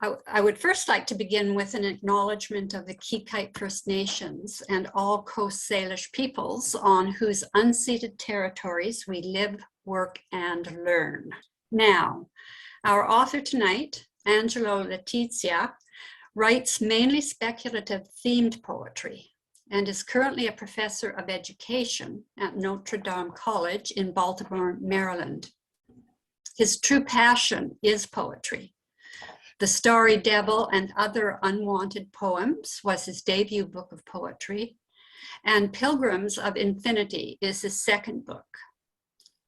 I would first like to begin with an acknowledgement of the Kikite First Nations and all Coast Salish peoples on whose unceded territories we live, work, and learn. Now, our author tonight, Angelo Letiizia, writes mainly speculative themed poetry and is currently a professor of education at Notre Dame College in Baltimore, Maryland. His true passion is poetry. The Starry Devil and Other Unwanted Poems was his debut book of poetry, and Pilgrims of Infinity is his second book.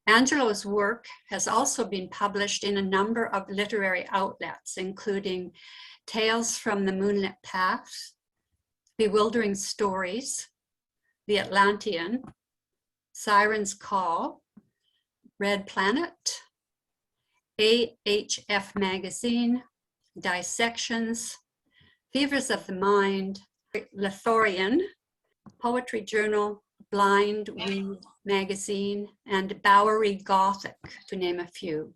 Angelo's work has also been published in a number of literary outlets, including Tales from the Moonlit Path, Bewildering Stories, The Atlantean, Siren's Call, Red Planet, AHF Magazine, Dissections, Fevers of the Mind, Lethorian, Poetry Journal, Blind Weed Magazine, and Bowery Gothic, to name a few.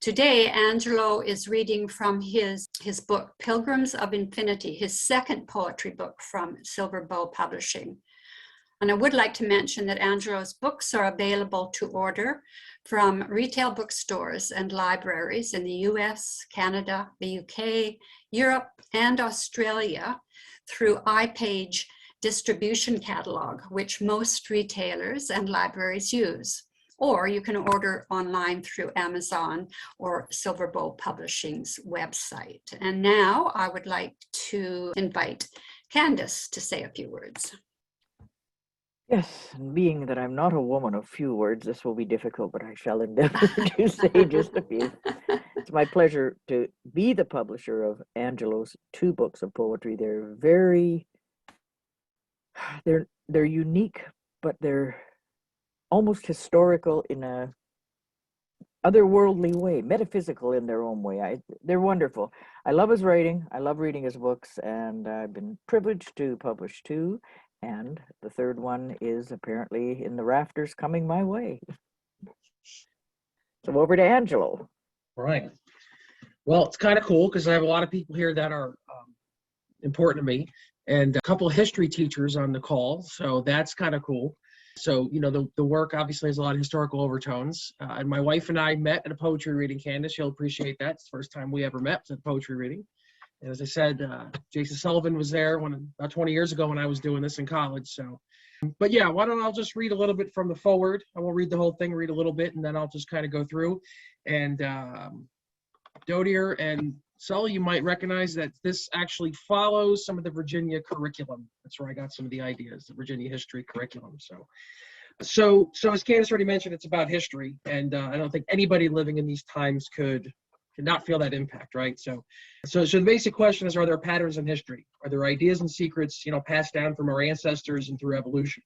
Today, Angelo is reading from his book, Pilgrims of Infinity, his second poetry book from Silver Bow Publishing. And I would like to mention that Angelo's books are available to order from retail bookstores and libraries in the US, Canada, the UK, Europe, and Australia through iPage distribution catalog, which most retailers and libraries use. Or you can order online through Amazon or Silver Bow Publishing's website. And now I would like to invite Candace to say a few words. Yes, and being that I'm not a woman of few words, this will be difficult, but I shall endeavor to say just a few. It's my pleasure to be the publisher of Angelo's two books of poetry. They're unique, but they're almost historical in a otherworldly way, metaphysical in their own way. They're wonderful. I love his writing. I love reading his books, and I've been privileged to publish two. And the third one is apparently in the rafters coming my way. So over to Angelo. Right. Well, it's kind of cool because I have a lot of people here that are important to me and a couple of history teachers on the call. So that's kind of cool. So, you know, the work obviously has a lot of historical overtones. And my wife and I met at a poetry reading, Candace. You'll appreciate that. It's the first time we ever met at a poetry reading. And as I said, Jason Sullivan was there about 20 years ago when I was doing this in college. So, but yeah, why don't I just read a little bit from the forward. I won't read the whole thing, read a little bit, and then I'll just kind of go through. And Dodier and Sully, you might recognize that this actually follows some of the Virginia curriculum. That's where I got some of the ideas, the Virginia history curriculum. So as Candace already mentioned, it's about history. And I don't think anybody living in these times could not feel that impact, right? So the basic question is, are there patterns in history? Are there ideas and secrets, passed down from our ancestors and through evolution?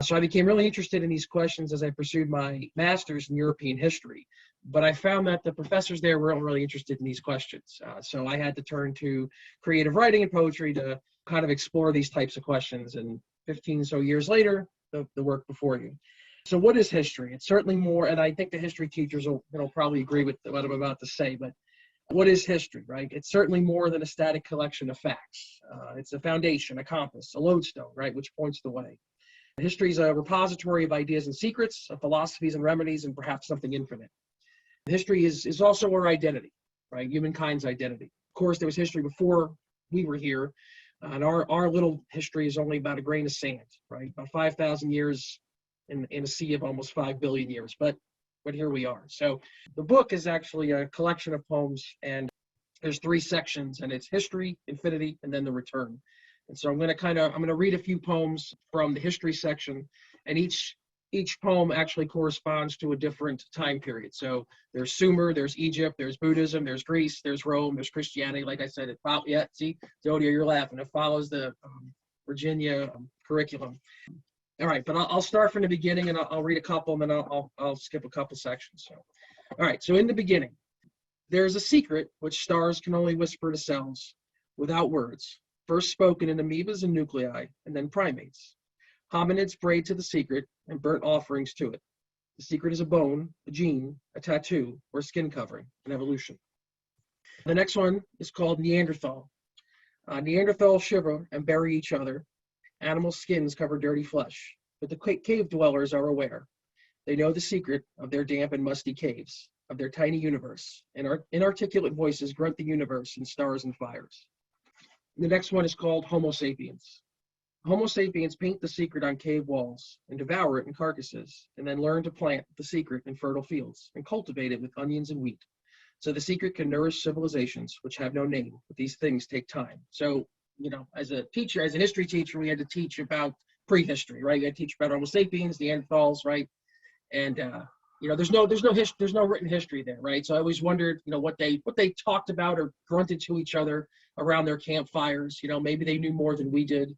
So I became really interested in these questions as I pursued my master's in European history. But I found that the professors there weren't really interested in these questions. So I had to turn to creative writing and poetry to kind of explore these types of questions. And 15 so years later, the work before you. So what is history? It's certainly more, and I think the history teachers will probably agree with what I'm about to say, but what is history, right? It's certainly more than a static collection of facts. It's a foundation, a compass, a lodestone, right, which points the way. History is a repository of ideas and secrets, of philosophies and remedies, and perhaps something infinite. History is also our identity, right? Humankind's identity. Of course, there was history before we were here, and our little history is only about a grain of sand, right? About 5,000 years in a sea of almost 5 billion years, but here we are. So the book is actually a collection of poems, and there's 3 sections, and it's history, infinity, and then the return. And so I'm going to read a few poems from the history section, and each poem actually corresponds to a different time period. So there's Sumer, there's Egypt, there's Buddhism, there's Greece, there's Rome, there's Christianity. Like I said, see, Zodia, you're laughing. It follows the Virginia curriculum. All right, but I'll start from the beginning, and I'll read a couple, and then I'll skip a couple sections. So, all right, so in the beginning, there's a secret which stars can only whisper to cells without words, first spoken in amoebas and nuclei, and then primates. Hominids prayed to the secret and burnt offerings to it. The secret is a bone, a gene, a tattoo, or skin covering, an evolution. The next one is called Neanderthal. Neanderthal shiver and bury each other. Animal skins cover dirty flesh, but the cave dwellers are aware. They know the secret of their damp and musty caves, of their tiny universe, and our inarticulate voices grunt the universe in stars and fires. The next one is called Homo sapiens. Homo sapiens paint the secret on cave walls and devour it in carcasses, and then learn to plant the secret in fertile fields and cultivate it with onions and wheat. So the secret can nourish civilizations which have no name, but these things take time. So, as a teacher, as a history teacher, we had to teach about prehistory, right? We had to teach about Homo sapiens, Neanderthals, right? And there's no written history there, right? So I always wondered, what they talked about or grunted to each other around their campfires. Maybe they knew more than we did.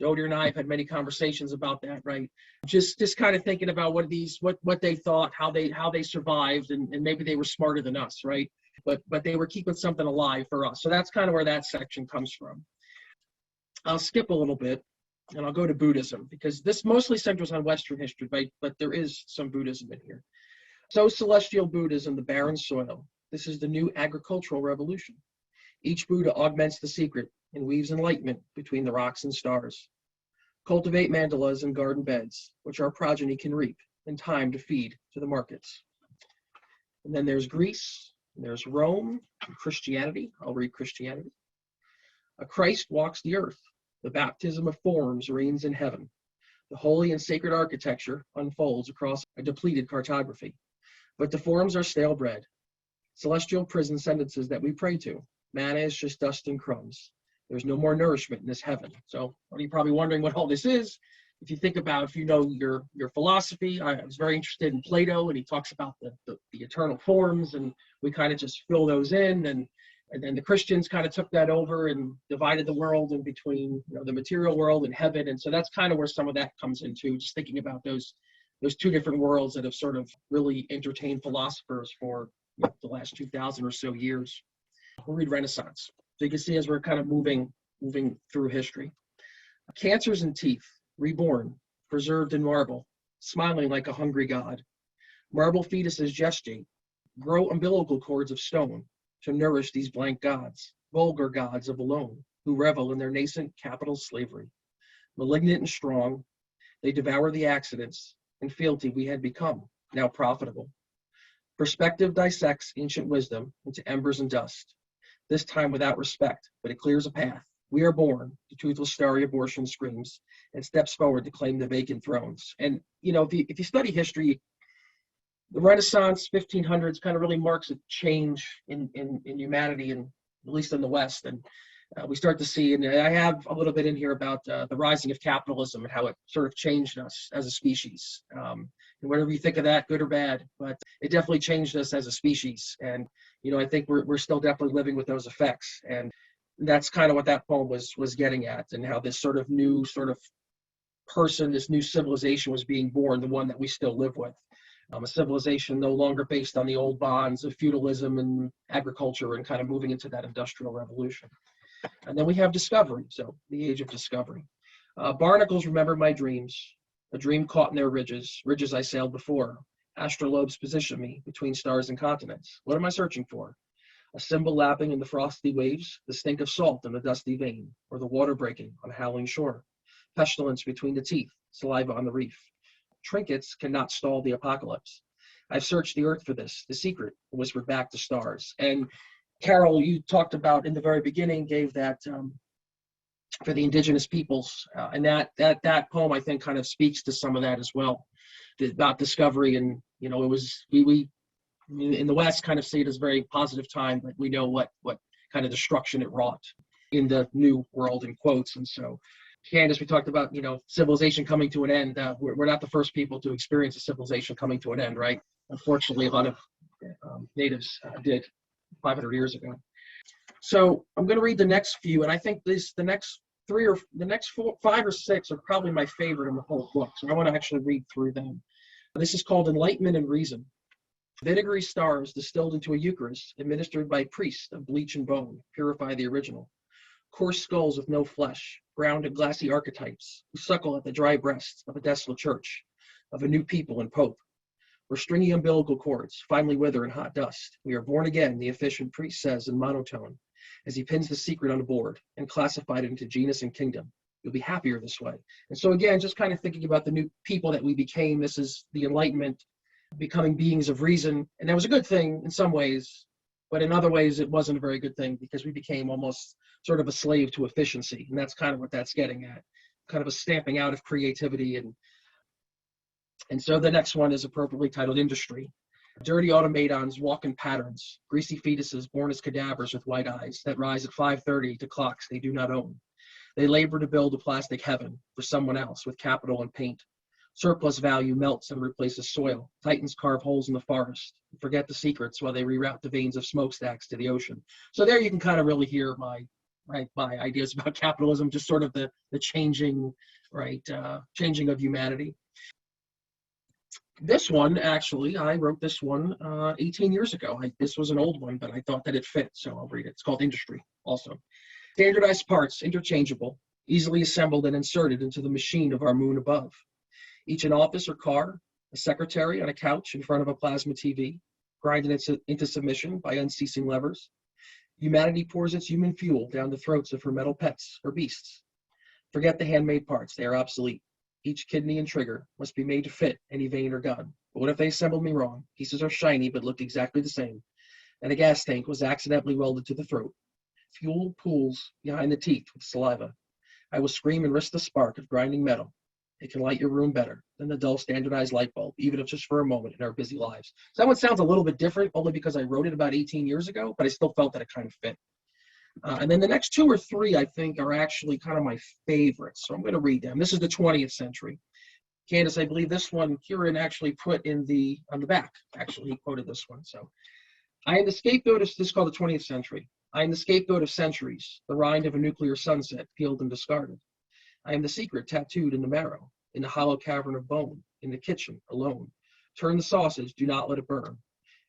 Dodie and I have had many conversations about that, right? Just kind of thinking about what they thought, how they survived, and maybe they were smarter than us, right? But they were keeping something alive for us. So that's kind of where that section comes from. I'll skip a little bit and I'll go to Buddhism, because this mostly centers on Western history, right? But there is some Buddhism in here. So celestial Buddhism, the barren soil. This is the new agricultural revolution. Each Buddha augments the secret and weaves enlightenment between the rocks and stars. Cultivate mandalas and garden beds, which our progeny can reap in time to feed to the markets. And then there's Greece, and there's Rome, and Christianity. I'll read Christianity. A Christ walks the earth. The baptism of forms reigns in heaven. The holy and sacred architecture unfolds across a depleted cartography. But the forms are stale bread, celestial prison sentences that we pray to. Manna is just dust and crumbs. There's no more nourishment in this heaven. So you're probably wondering what all this is. If you think about, if you know your philosophy, I was very interested in Plato, and he talks about the eternal forms, and we kind of just fill those in, and then the Christians kind of took that over and divided the world in between the material world and heaven. And so that's kind of where some of that comes into, just thinking about those two different worlds that have sort of really entertained philosophers for the last 2,000 or so years. We'll read Renaissance. So you can see as we're kind of moving through history. Cancers and teeth, reborn, preserved in marble, smiling like a hungry god. Marble fetuses gestate, grow umbilical cords of stone to nourish these blank gods, vulgar gods of alone, who revel in their nascent capital slavery. Malignant and strong, they devour the accidents and fealty we had become, now profitable. Perspective dissects ancient wisdom into embers and dust, this time without respect, but it clears a path. We are born, the toothless starry abortion screams, and steps forward to claim the vacant thrones. And, if you study history, the Renaissance, 1500s, kind of really marks a change in humanity, and at least in the West. And we start to see, and I have a little bit in here about the rising of capitalism and how it sort of changed us as a species. And whatever you think of that, good or bad, but it definitely changed us as a species. And, I think we're still definitely living with those effects. And that's kind of what that poem was getting at, and how this sort of new person, this new civilization was being born, the one that we still live with. A civilization no longer based on the old bonds of feudalism and agriculture, and kind of moving into that industrial revolution. And then we have discovery, so the age of discovery. Barnacles remember my dreams, a dream caught in their ridges I sailed before. Astrolobes position me between stars and continents. What am I searching for? A cymbal lapping in the frosty waves, the stink of salt in the dusty vein, or the water breaking on a howling shore. Pestilence between the teeth, saliva on the reef. Trinkets cannot stall the apocalypse. I've searched the earth for this, the secret, whispered back to stars. And Carol, you talked about in the very beginning, gave that for the indigenous peoples, and that poem, I think, kind of speaks to some of that as well, about discovery. And it was we in the West kind of see it as a very positive time, but we know what kind of destruction it wrought in the new world, in quotes. And so, Candace, we talked about civilization coming to an end. We're not the first people to experience a civilization coming to an end, right? Unfortunately, a lot of natives did 500 years ago. So I'm going to read the next few, and I think the next five or six are probably my favorite in the whole book. So I want to actually read through them. This is called Enlightenment and Reason. Vinegary stars distilled into a Eucharist, administered by priests of bleach and bone, purify the original. Coarse skulls with no flesh, brown and glassy archetypes, who suckle at the dry breasts of a desolate church, of a new people and pope. We're stringy umbilical cords, finally wither in hot dust. We are born again, the efficient priest says in monotone, as he pins the secret on a board and classified it into genus and kingdom. You'll be happier this way. And so again, just kind of thinking about the new people that we became. This is the Enlightenment, becoming beings of reason. And that was a good thing in some ways, but in other ways it wasn't a very good thing because we became almost sort of a slave to efficiency. And that's kind of what that's getting at, kind of a stamping out of creativity. And so the next one is appropriately titled Industry. Dirty automatons walk in patterns, greasy fetuses born as cadavers with white eyes that rise at 5:30 to clocks they do not own. They labor to build a plastic heaven for someone else with capital and paint. Surplus value melts and replaces soil. Titans carve holes in the forest, forget the secrets while they reroute the veins of smokestacks to the ocean. So there you can kind of really hear my ideas about capitalism, just sort of the changing, changing of humanity. This one, actually, I wrote this one 18 years ago. This was an old one, but I thought that it fit, so I'll read it. It's called Industry, also. Standardized parts, interchangeable, easily assembled and inserted into the machine of our moon above. Each an office or car, a secretary on a couch in front of a plasma TV, grinded into submission by unceasing levers. Humanity pours its human fuel down the throats of her metal pets or beasts. Forget the handmade parts, they are obsolete. Each kidney and trigger must be made to fit any vein or gun. But what if they assembled me wrong? Pieces are shiny but looked exactly the same. And a gas tank was accidentally welded to the throat. Fuel pools behind the teeth with saliva. I will scream and risk the spark of grinding metal. It can light your room better than the dull standardized light bulb, even if just for a moment in our busy lives. So that one sounds a little bit different, only because I wrote it about 18 years ago, but I still felt that it kind of fit. And then the next two or three, I think, are actually kind of my favorites. So I'm going to read them. This is the 20th century. Candace, I believe this one, Kieran actually put on the back. Actually, he quoted this one. So I am the scapegoat of, this is called the 20th century. I am the scapegoat of centuries, the rind of a nuclear sunset, peeled and discarded. I am the secret tattooed in the marrow, in the hollow cavern of bone, in the kitchen, alone. Turn the sausage, do not let it burn.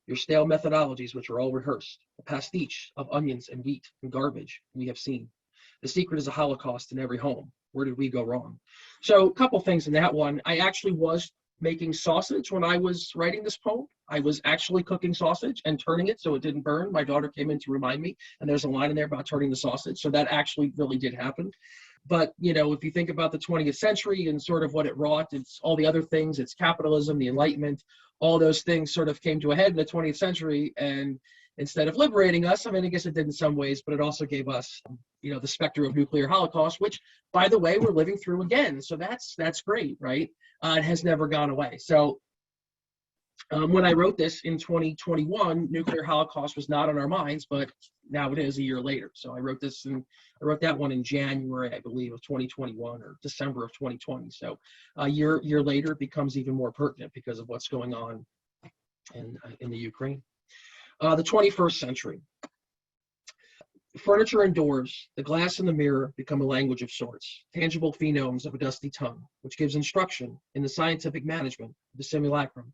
Your stale methodologies, which are all rehearsed, a pastiche of onions and wheat and garbage we have seen. The secret is a Holocaust in every home. Where did we go wrong? So a couple things in that one. I actually was making sausage when I was writing this poem. I was actually cooking sausage and turning it so it didn't burn. My daughter came in to remind me, and there's a line in there about turning the sausage. So that actually really did happen. But, you know, if you think about the 20th century and sort of what it wrought, it's all the other things, it's capitalism, the Enlightenment, all those things sort of came to a head in the 20th century. And instead of liberating us, I mean, I guess it did in some ways, but it also gave us, you know, the specter of nuclear holocaust, which, by the way, we're living through again. So that's great, right? It has never gone away. So when I wrote this in 2021, nuclear holocaust was not on our minds, but now it is a year later. So I wrote that one in January, I believe, of 2021 or December of 2020. So a year later, it becomes even more pertinent because of what's going on in the Ukraine. The 21st century. Furniture and doors, the glass and the mirror become a language of sorts, tangible phenomes of a dusty tongue, which gives instruction in the scientific management of the simulacrum.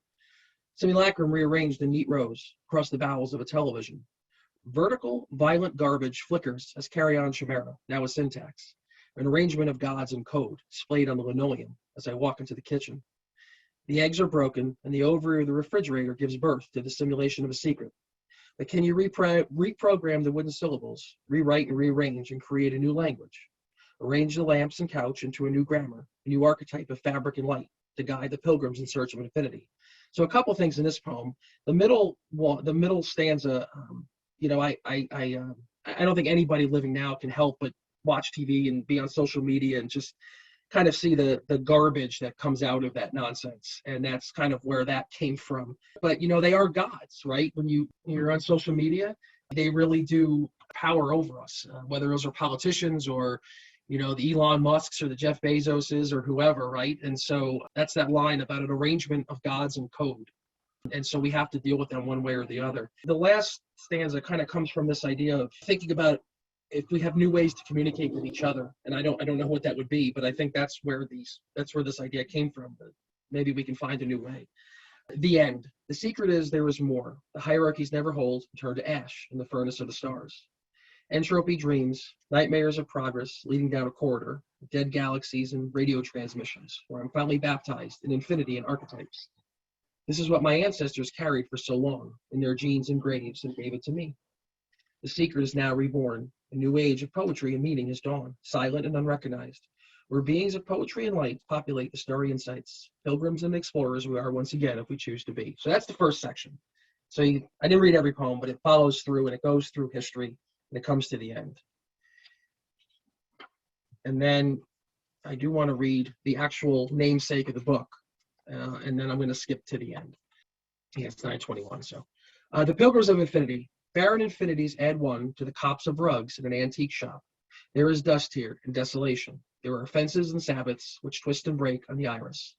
Simulacrum rearranged in neat rows across the bowels of a television. Vertical, violent garbage flickers as carry-on chimera, now a syntax, an arrangement of gods and code displayed on the linoleum as I walk into the kitchen. The eggs are broken, and the ovary of the refrigerator gives birth to the simulation of a secret. But can you reprogram the wooden syllables, rewrite and rearrange, and create a new language? Arrange the lamps and couch into a new grammar, a new archetype of fabric and light to guide the pilgrims in search of infinity. So a couple things in this poem. The middle stanza, you know, I don't think anybody living now can help but watch TV and be on social media and just kind of see the garbage that comes out of that nonsense. And that's kind of where that came from. But, you know, they are gods, right? When you're on social media, they really do power over us, whether those are politicians or, you know, the Elon Musks or the Jeff Bezoses or whoever, right? And so that's that line about an arrangement of gods and code. And so we have to deal with them one way or the other. The last stanza kind of comes from this idea of thinking about if we have new ways to communicate with each other. And I don't know what that would be, but I think that's where this idea came from. But maybe we can find a new way. The end. The secret is there is more. The hierarchies never hold and turn to ash in the furnace of the stars. Entropy dreams, nightmares of progress leading down a corridor, dead galaxies and radio transmissions, where I'm finally baptized in infinity and archetypes. This is what my ancestors carried for so long in their genes and graves and gave it to me. The seeker is now reborn. A new age of poetry and meaning has dawned, silent and unrecognized, where beings of poetry and light populate the starry insights. Pilgrims and explorers we are once again if we choose to be. So that's the first section. So I didn't read every poem, but it follows through and it goes through history and it comes to the end. And then I do want to read the actual namesake of the book, and then I'm going to skip to the end. Yeah, it's 9:21. So, The Pilgrims of Infinity. Barren infinities add one to the copse of rugs in an antique shop. There is dust here and desolation. There are fences and Sabbaths which twist and break on the iris.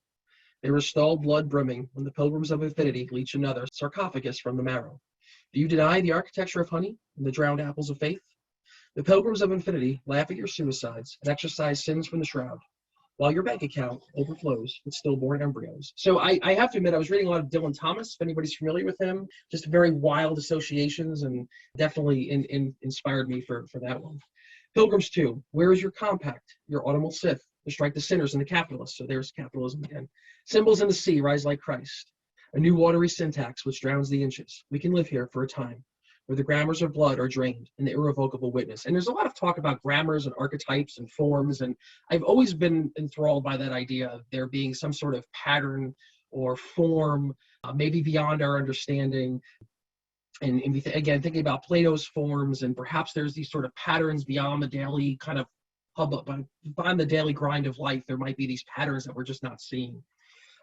There is stalled blood brimming when the Pilgrims of Infinity leach another sarcophagus from the marrow. Do you deny the architecture of honey and the drowned apples of faith? The Pilgrims of Infinity laugh at your suicides and exorcise sins from the shroud, while your bank account overflows with stillborn embryos. So I have to admit, I was reading a lot of Dylan Thomas, if anybody's familiar with him, just very wild associations, and definitely inspired me for that one. Pilgrims 2, where is your compact, your autumnal scythe, to strike the sinners and the capitalists? So there's capitalism again. Symbols in the sea rise like Christ, a new watery syntax which drowns the inches. We can live here for a time, where the grammars of blood are drained in the irrevocable witness. And there's a lot of talk about grammars and archetypes and forms, and I've always been enthralled by that idea of there being some sort of pattern or form, maybe beyond our understanding. And again, thinking about Plato's forms, and perhaps there's these sort of patterns beyond the daily kind of beyond the daily grind of life. There might be these patterns that we're just not seeing.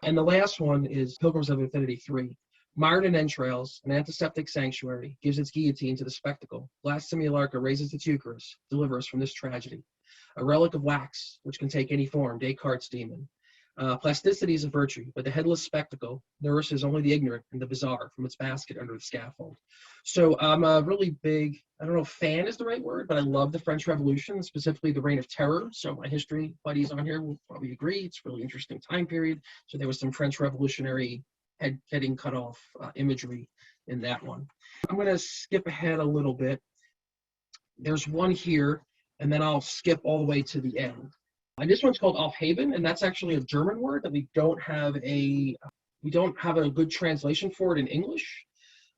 And the last one is Pilgrims of Infinity 3. Mired in entrails, an antiseptic sanctuary gives its guillotine to the spectacle. Last Simulacra raises its Eucharist, deliver us from this tragedy. A relic of wax, which can take any form, Descartes' demon. Plasticity is a virtue, but the headless spectacle nourishes only the ignorant and the bizarre from its basket under the scaffold. So I'm a really big, I don't know if fan is the right word, but I love the French Revolution, specifically the Reign of Terror. So my history buddies on here will probably agree. It's a really interesting time period. So there was some French revolutionary head getting cut off imagery in that one. I'm going to skip ahead a little bit. There's one here, and then I'll skip all the way to the end. And this one's called Aufheben, and that's actually a German word that we don't have a good translation for it in English.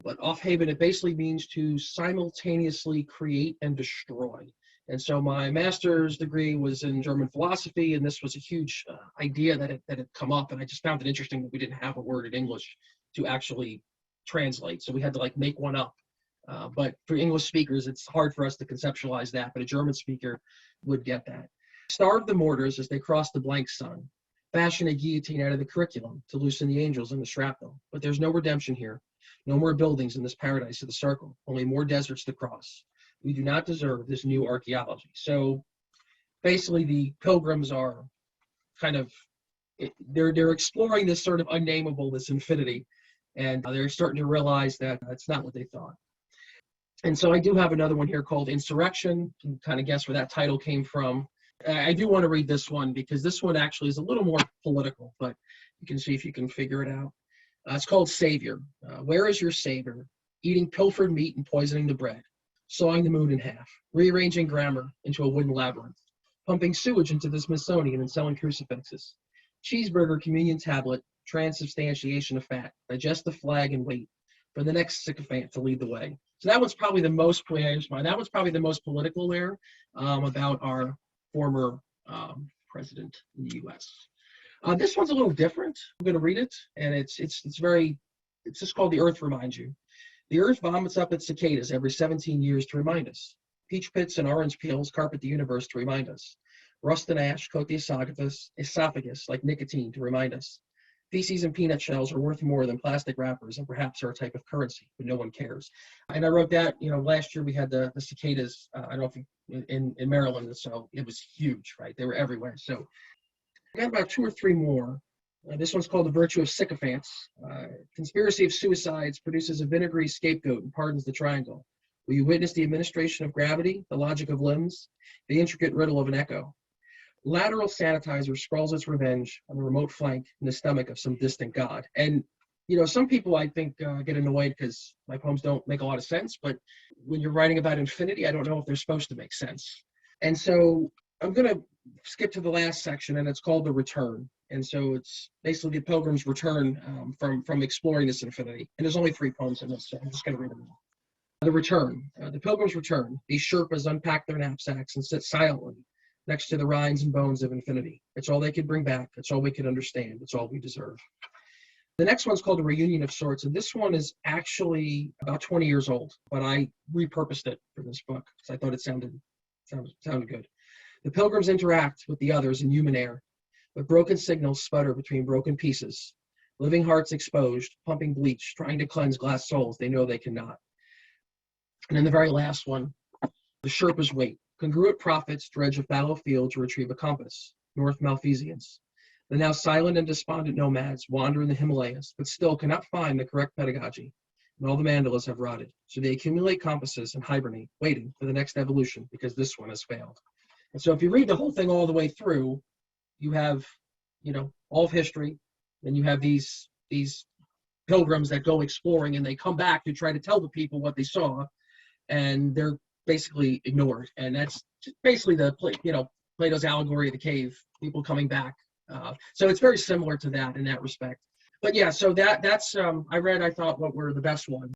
But Aufheben, it basically means to simultaneously create and destroy. And so my master's degree was in German philosophy, and this was a huge idea that had come up, and I just found it interesting that we didn't have a word in English to actually translate. So we had to like make one up. But for English speakers, it's hard for us to conceptualize that, but a German speaker would get that. Starve the mortars as they cross the blank sun. Fashion a guillotine out of the curriculum to loosen the angels and the shrapnel. But there's no redemption here. No more buildings in this paradise of the circle. Only more deserts to cross. We do not deserve this new archaeology. So basically the pilgrims are kind of, they're exploring this sort of unnameable, this infinity. And they're starting to realize that it's not what they thought. And so I do have another one here called Insurrection. You can kind of guess where that title came from. I do want to read this one because this one actually is a little more political, but you can see if you can figure it out. It's called Savior. Where is your Savior? Eating pilfered meat and poisoning the bread, sawing the moon in half, rearranging grammar into a wooden labyrinth, pumping sewage into the Smithsonian and selling crucifixes. Cheeseburger communion tablet, transubstantiation of fat, digest the flag and wait for the next sycophant to lead the way. So that one's probably the most political there about our former president in the U.S. This one's a little different. I'm going to read it, and it's just called The Earth Reminds You. The Earth vomits up its cicadas every 17 years to remind us. Peach pits and orange peels carpet the universe to remind us. Rust and ash coat the esophagus like nicotine to remind us. Feces and peanut shells are worth more than plastic wrappers and perhaps are a type of currency, but no one cares. And I wrote that, last year we had the cicadas, I don't know if in Maryland, so it was huge, right? They were everywhere. So I got about 2 or 3 more. This one's called The Virtue of Sycophants. Conspiracy of suicides produces a vinegary scapegoat and pardons the triangle. Will you witness the administration of gravity, the logic of limbs, the intricate riddle of an echo? Lateral sanitizer scrawls its revenge on the remote flank in the stomach of some distant god. And, some people I think get annoyed because my poems don't make a lot of sense, but when you're writing about infinity, I don't know if they're supposed to make sense. And so I'm going to skip to the last section, and it's called The Return. And so it's basically the Pilgrims return from exploring this infinity. And there's only 3 poems in this, so I'm just going to read them all. The Return. The Pilgrims return. These Sherpas unpack their knapsacks and sit silently next to the rinds and bones of infinity. It's all they could bring back. It's all we could understand. It's all we deserve. The next one's called A Reunion of Sorts, and this one is actually about 20 years old, but I repurposed it for this book because I thought it sounded good. The Pilgrims interact with the others in human air, but broken signals sputter between broken pieces. Living hearts exposed, pumping bleach, trying to cleanse glass souls they know they cannot. And then the very last one, the Sherpas wait. Congruent prophets dredge a fallow field to retrieve a compass. North Malthusians. The now silent and despondent nomads wander in the Himalayas, but still cannot find the correct pedagogy. And all the mandalas have rotted. So they accumulate compasses and hibernate, waiting for the next evolution because this one has failed. And so if you read the whole thing all the way through, you have, all of history, and you have these pilgrims that go exploring, and they come back to try to tell the people what they saw, and they're basically ignored. And that's basically Plato's allegory of the cave, people coming back. So it's very similar to that in that respect. But yeah, so that's I thought what were the best ones.